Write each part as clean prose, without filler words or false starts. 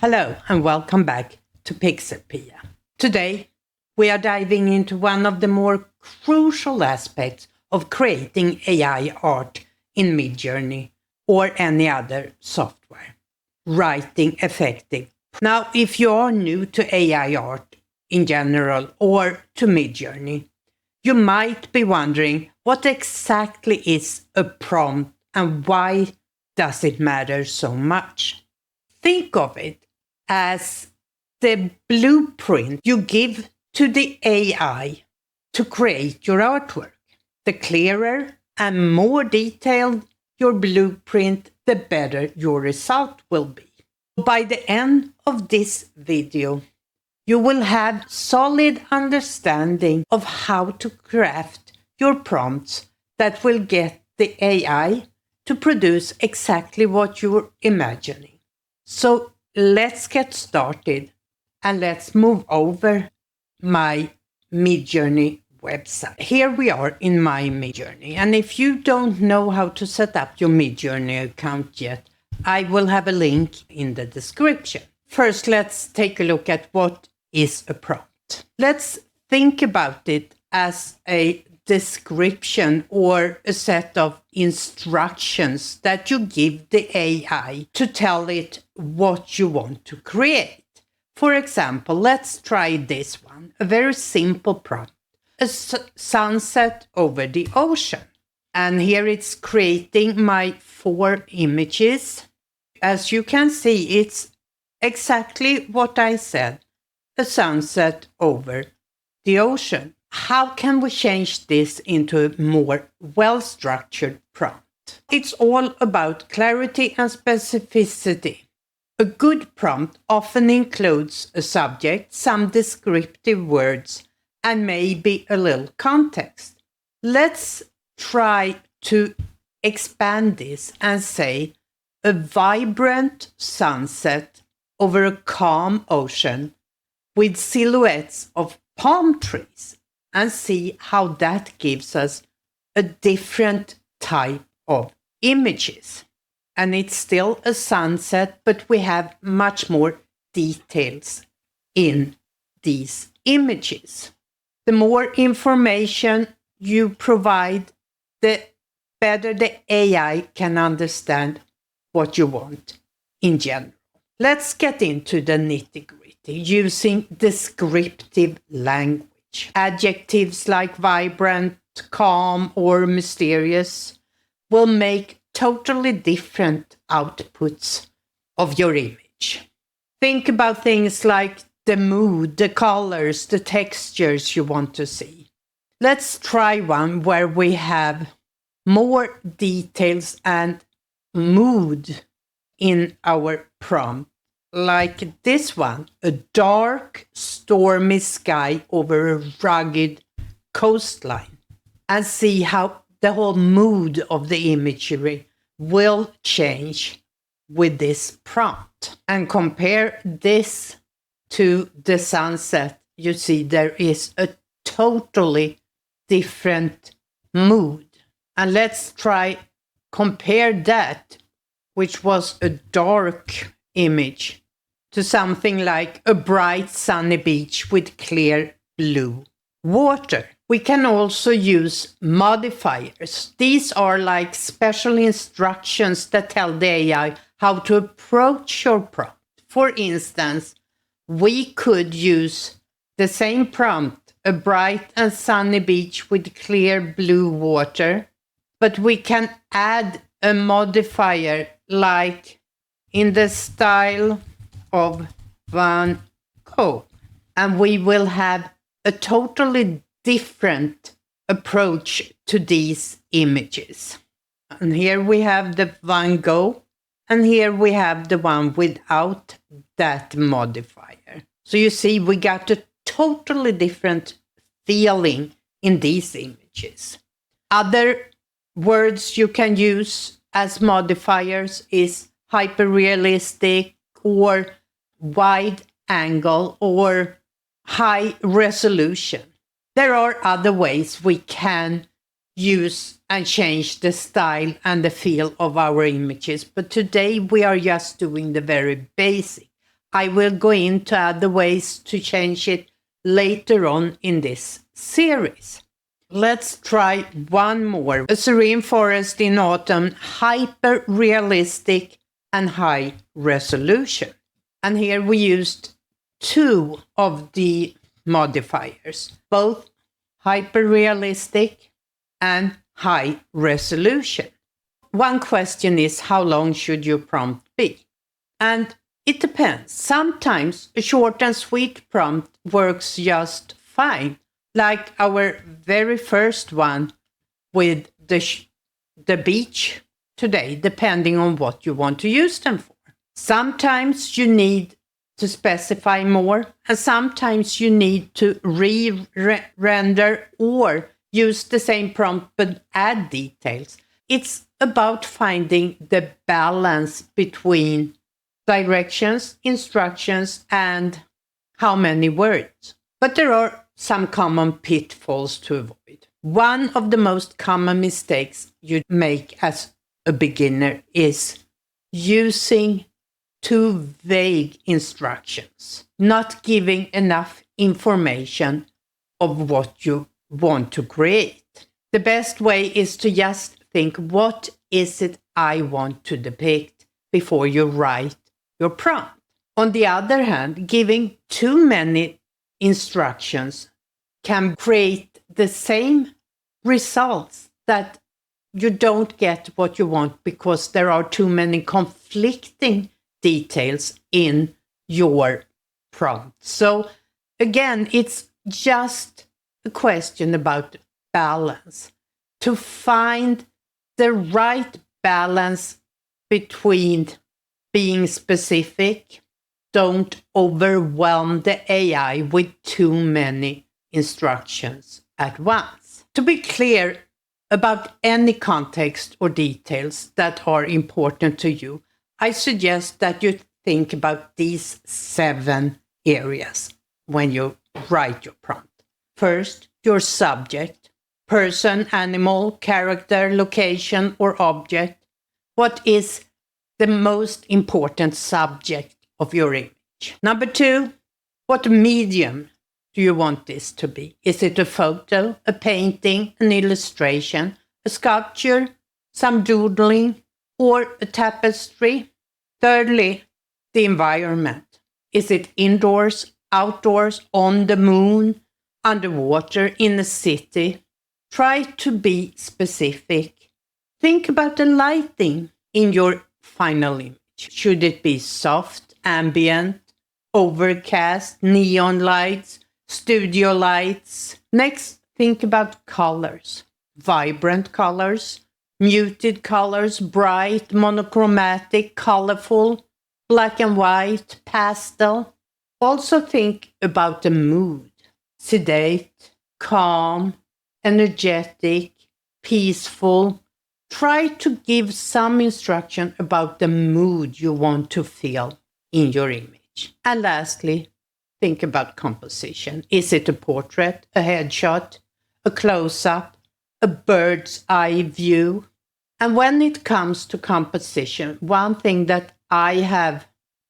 Hello and welcome back to PixelPia. Today we are diving into one of the more crucial aspects of creating AI art in Midjourney or any other software: writing effective. Now, if you are new to AI art in general or to Midjourney, you might be wondering what exactly is a prompt and why does it matter so much? Think of it as the blueprint you give to the AI to create your artwork. The clearer and more detailed your blueprint, the better your result will be. By the end of this video, you will have solid understanding of how to craft your prompts that will get the AI to produce exactly what you're imagining. So let's get started and let's move over my Midjourney website. Here we are in my Midjourney, and if you don't know how to set up your Midjourney account yet, I will have a link in the description. First, let's take a look at what is a prompt. Let's think about it as a description or a set of instructions that you give the AI to tell it what you want to create. For example, let's try this one, a very simple prompt, a sunset over the ocean. And here it's creating my 4 images. As you can see, it's exactly what I said, a sunset over the ocean. How can we change this into a more well-structured prompt? It's all about clarity and specificity. A good prompt often includes a subject, some descriptive words, and maybe a little context. Let's try to expand this and say a vibrant sunset over a calm ocean with silhouettes of palm trees, and see how that gives us a different type of images. And it's still a sunset, but we have much more details in these images. The more information you provide, the better the AI can understand what you want in general. Let's get into the nitty-gritty using descriptive language. Adjectives like vibrant, calm, or mysterious will make totally different outputs of your image. Think about things like the mood, the colors, the textures you want to see. Let's try one where we have more details and mood in our prompt, like this one, a dark, stormy sky over a rugged coastline, and see how the whole mood of the imagery will change with this prompt. And compare this to the sunset, you see there is a totally different mood. And let's try compare that, which was a dark image, to something like a bright sunny beach with clear blue water. We can also use modifiers. These are like special instructions that tell the AI how to approach your prompt. For instance, we could use the same prompt, a bright and sunny beach with clear blue water, but we can add a modifier like in the style of Van Gogh, and we will have a totally different approach to these images. And here we have the Van Gogh, and here we have the one without that modifier. So you see, we got a totally different feeling in these images. Other words you can use as modifiers is hyperrealistic or wide angle or high resolution. There are other ways we can use and change the style and the feel of our images, but today we are just doing the very basic, I will go into other ways to change it later on in this series. Let's try one more. A serene forest in autumn, hyper-realistic and high resolution. And here we used two of the modifiers, both hyper-realistic and high resolution. One question is, how long should your prompt be? And it depends. Sometimes a short and sweet prompt works just fine, like our very first one with the beach today, depending on what you want to use them for. Sometimes you need to specify more, and sometimes you need to re-render or use the same prompt but add details. It's about finding the balance between directions, instructions, and how many words. But there are some common pitfalls to avoid. One of the most common mistakes you make as a beginner is using too vague instructions, not giving enough information of what you want to create. The best way is to just think, what is it I want to depict before you write your prompt? On the other hand, giving too many instructions can create the same results that you don't get what you want because there are too many conflicting details in your prompt. So again, it's just a question about balance. To find the right balance between being specific, don't overwhelm the AI with too many instructions at once. To be clear about any context or details that are important to you, I suggest that you think about these 7 areas when you write your prompt. First, your subject, person, animal, character, location, or object. What is the most important subject of your image? Number 2, what medium do you want this to be? Is it a photo, a painting, an illustration, a sculpture, some doodling, or a tapestry? Thirdly, the environment. Is it indoors, outdoors, on the moon, underwater, in a city? Try to be specific. Think about the lighting in your final image. Should it be soft, ambient, overcast, neon lights, studio lights? Next, think about colors. Vibrant colors, muted colors, bright, monochromatic, colorful, black and white, pastel. Also think about the mood. Sedate, calm, energetic, peaceful. Try to give some instruction about the mood you want to feel in your image. And lastly, think about composition. Is it a portrait, a headshot, a close-up, a bird's eye view? And when it comes to composition, one thing that I have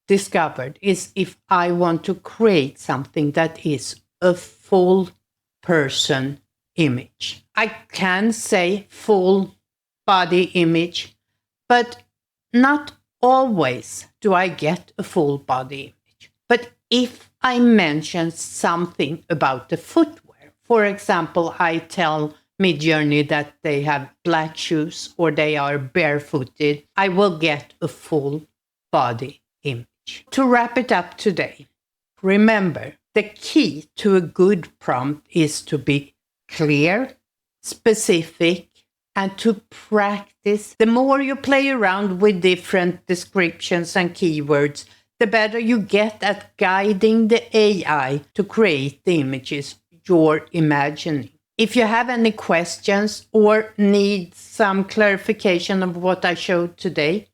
discovered is if I want to create something that is a full person image. I can say full body image, but not always do I get a full body image. But if I mention something about the footwear, for example, I tell Midjourney that they have black shoes or they are barefooted, I will get a full body image. To wrap it up today, remember, the key to a good prompt is to be clear, specific, and to practice. The more you play around with different descriptions and keywords, the better you get at guiding the AI to create the images you're imagining. If you have any questions or need some clarification of what I showed today,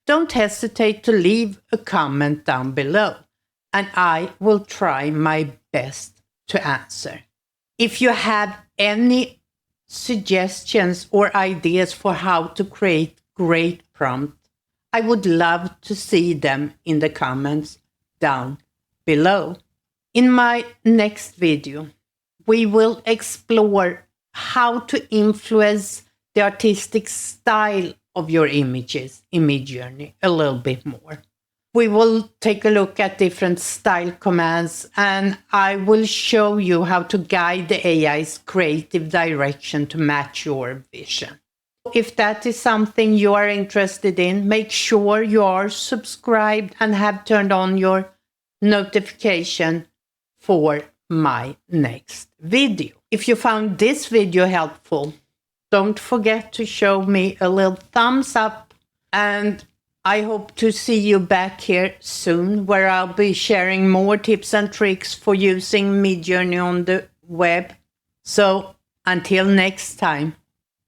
don't hesitate to leave a comment down below, and I will try my best to answer. If you have any suggestions or ideas for how to create great prompts, I would love to see them in the comments down below. In my next video, we will explore how to influence the artistic style of your images in Midjourney a little bit more. We will take a look at different style commands, and I will show you how to guide the AI's creative direction to match your vision. If that is something you are interested in, make sure you are subscribed and have turned on your notification for my next video. If you found this video helpful, don't forget to show me a little thumbs up, and I hope to see you back here soon, where I'll be sharing more tips and tricks for using Midjourney on the web. So until next time,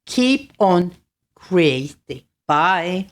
keep on creating. Bye.